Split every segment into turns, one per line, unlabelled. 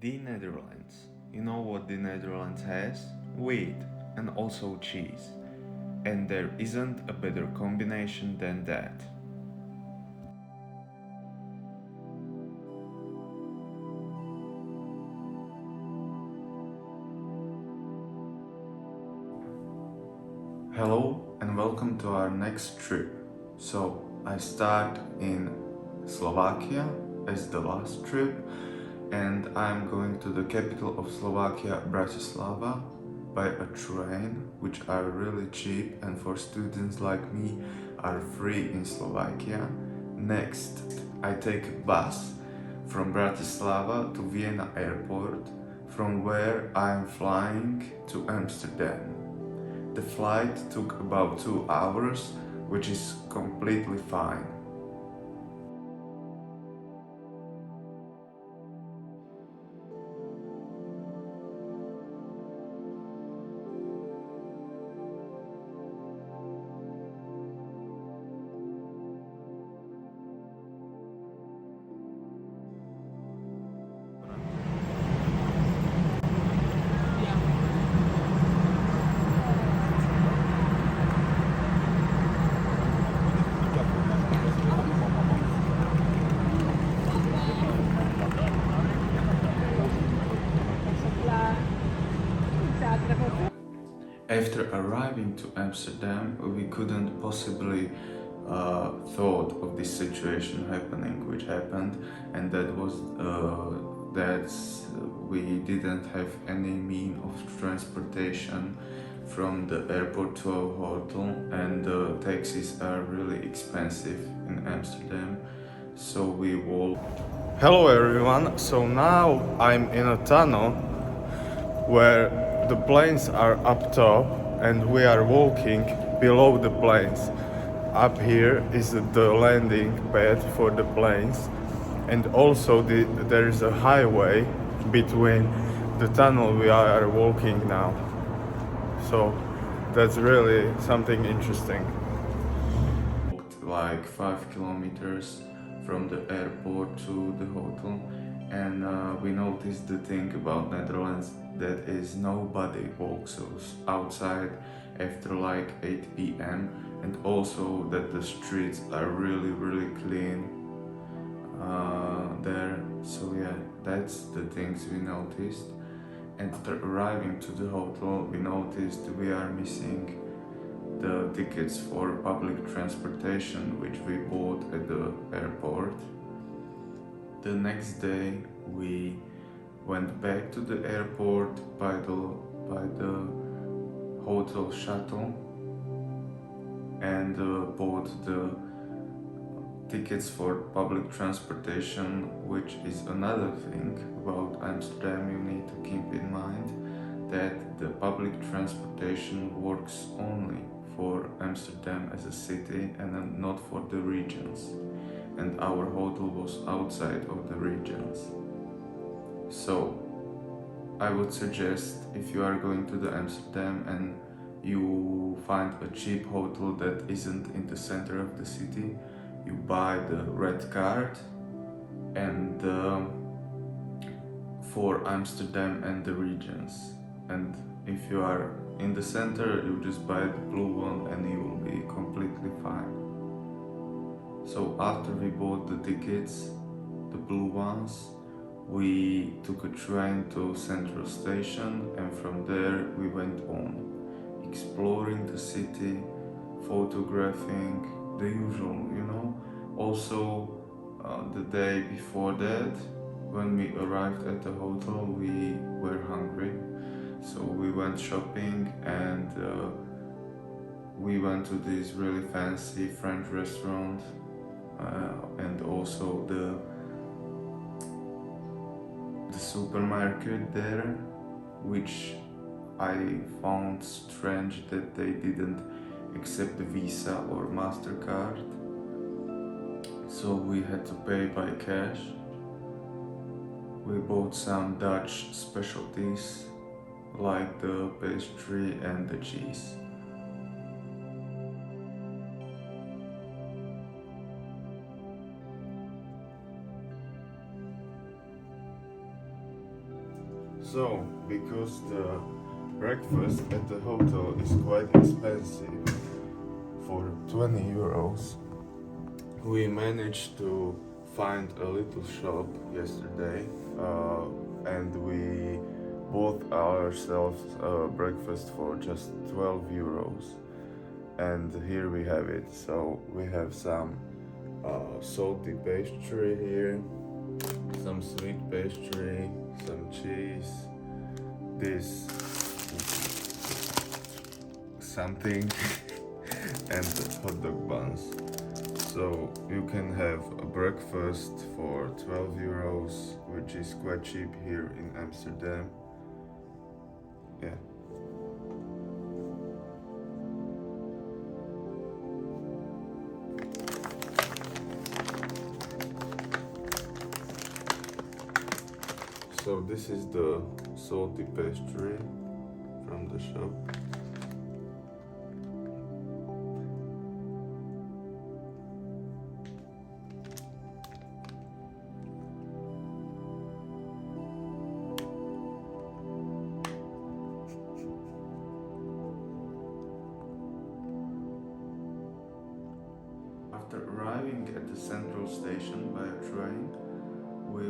The Netherlands. You know what the Netherlands has? Wheat and also cheese. And there isn't a better combination than that. Hello and welcome to our next trip. So, I start in Slovakia as the last trip, and I'm going to the capital of Slovakia, Bratislava, by a train, which are really cheap and for students like me are free in Slovakia. Next, I take a bus from Bratislava to Vienna airport, from where I'm flying to Amsterdam. The flight took about 2 hours, which is completely fine. After arriving to Amsterdam, we couldn't possibly thought of this situation happening, which happened, and that was that we didn't have any mean of transportation from the airport to our hotel, and taxis are really expensive in Amsterdam. So we walked. Hello everyone. So now I'm in a tunnel where the planes are up top and we are walking below the planes. Up here is the landing pad for the planes, and also there is a highway between the tunnel we are walking now. So that's really something interesting. Walked like 5 kilometers from the airport to the hotel, and we noticed the thing about Netherlands that is nobody walks outside after like 8 p.m. and also that the streets are really clean there. So yeah, that's the things we noticed. And after arriving to the hotel, we noticed we are missing the tickets for public transportation which we bought at the airport. The next day we went back to the airport by the hotel shuttle and bought the tickets for public transportation, which is another thing about Amsterdam you need to keep in mind, that the public transportation works only for Amsterdam as a city and not for the regions. And our hotel was outside of the regions. So I would suggest, if you are going to the Amsterdam and you find a cheap hotel that isn't in the center of the city, you buy the red card and for Amsterdam and the regions. And if you are in the center, you just buy the blue one and you will be completely fine. So after we bought the tickets, the blue ones, we took a train to Central Station, and from there we went on, exploring the city, photographing, the usual, you know. Also, the day before that, when we arrived at the hotel, we were hungry, so we went shopping and we went to this really fancy French restaurant and also the supermarket there, which I found strange that they didn't accept the Visa or MasterCard. So we had to pay by cash. We bought some Dutch specialties like the pastry and the cheese. So, because the breakfast at the hotel is quite expensive, for 20 euros, we managed to find a little shop yesterday and we bought ourselves a breakfast for just 12 euros. And here we have it. So we have some salty pastry here, some sweet pastry, some cheese, this something, and hot dog buns. So you can have a breakfast for 12 euros, which is quite cheap here in Amsterdam. Yeah. So this is the salty pastry from the shop. After arriving at the central station by a train, we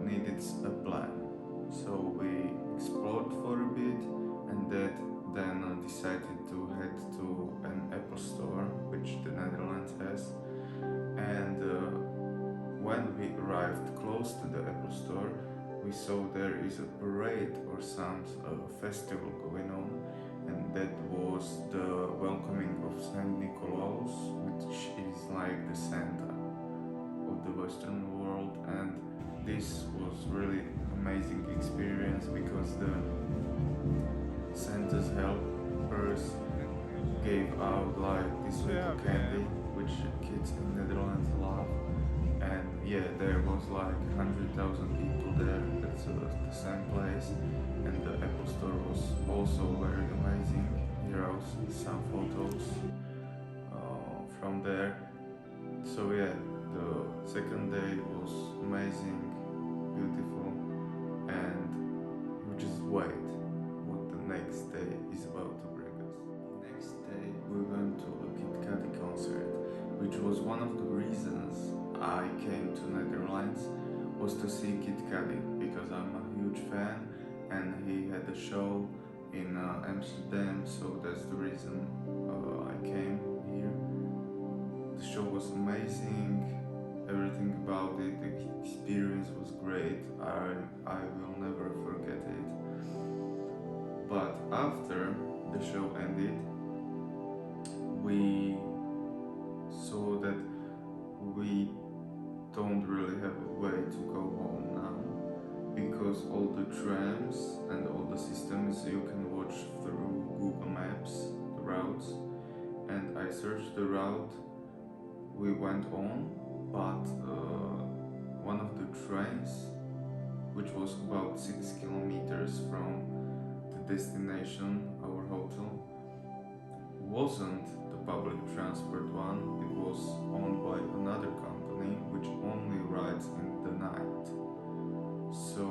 needed a plan. So we explored for a bit and then decided to head to an Apple store, which the Netherlands has. And when we arrived close to the Apple store, we saw there is a parade or some festival going on, and that was the welcoming of Saint Nicolaus, which is like the Santa of the Western world. And this was really amazing experience because the Santa's helpers gave out like this little candy which kids in Netherlands love. And yeah, there was like 100,000 people there. That's the same place. And the Apple store was also very amazing. Here are some photos from there. So yeah, the second day was amazing, beautiful, and we just wait what the next day is about to bring us. Next day we went to a Kid Cudi concert, which was one of the reasons I came to Netherlands, was to see Kid Cudi, because I'm a huge fan and he had a show in Amsterdam, so that's the reason I came here. The show was amazing, everything about it, the experience was great. I will never forget it. But after the show ended, we saw that we don't really have a way to go home now, because all the trams and all the systems you can watch through Google Maps, the routes, and I searched the route we went on, but one of the trains, which was about 6 kilometers from the destination, our hotel, wasn't the public transport one. It was owned by another company which only rides in the night. So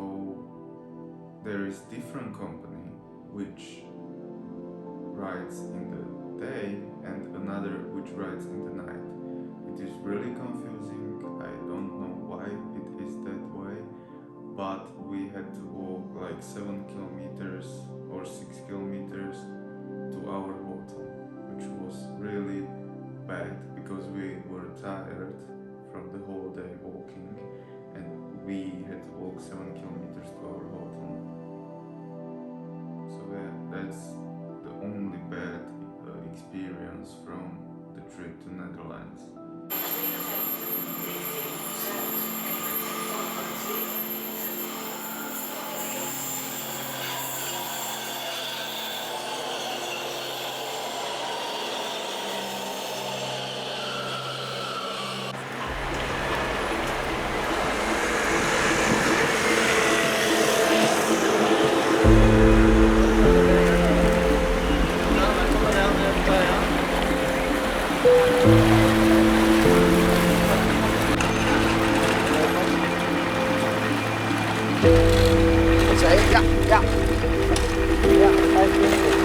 there is different company which rides in the day and another which rides in the night. It is really confusing. I don't know why it is that way, but we had to walk like 7 kilometers or 6 kilometers to our hotel, which was really bad because we were tired from the whole day walking, and we had to walk 7 kilometers to our hotel. So yeah, that's the only bad experience from the trip to Netherlands.
Ja. Ja, 5 minuten.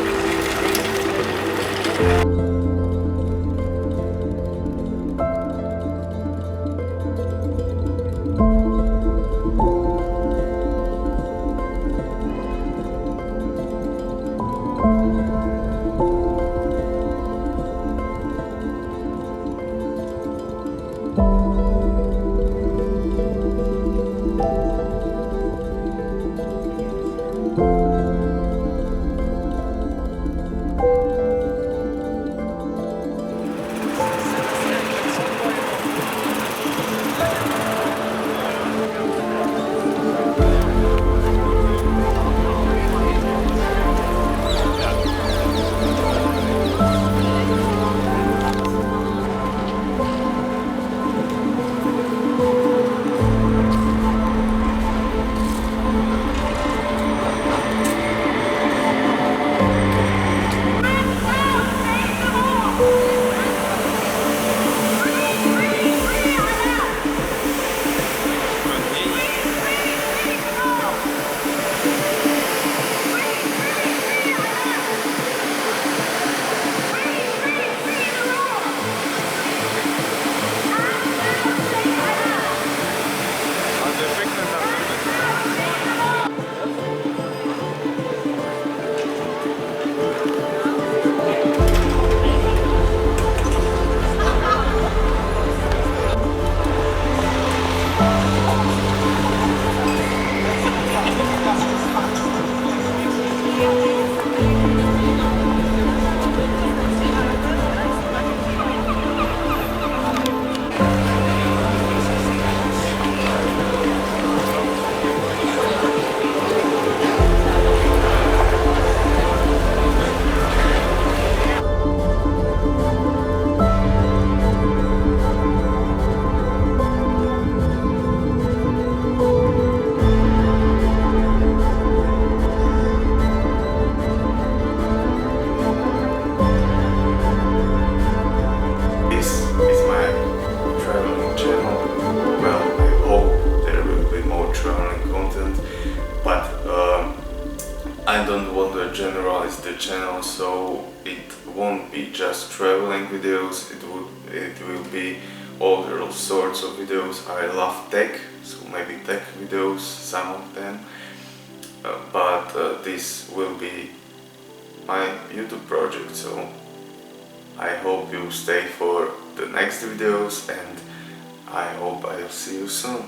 This is my traveling channel. Well, I hope there will be more traveling content, but I don't want to generalize the channel, so it won't be just traveling videos. It will be all sorts of videos. I love tech, so maybe tech videos, some of them. But this will be my YouTube project, so I hope you stay for the next videos, and I hope I'll see you soon.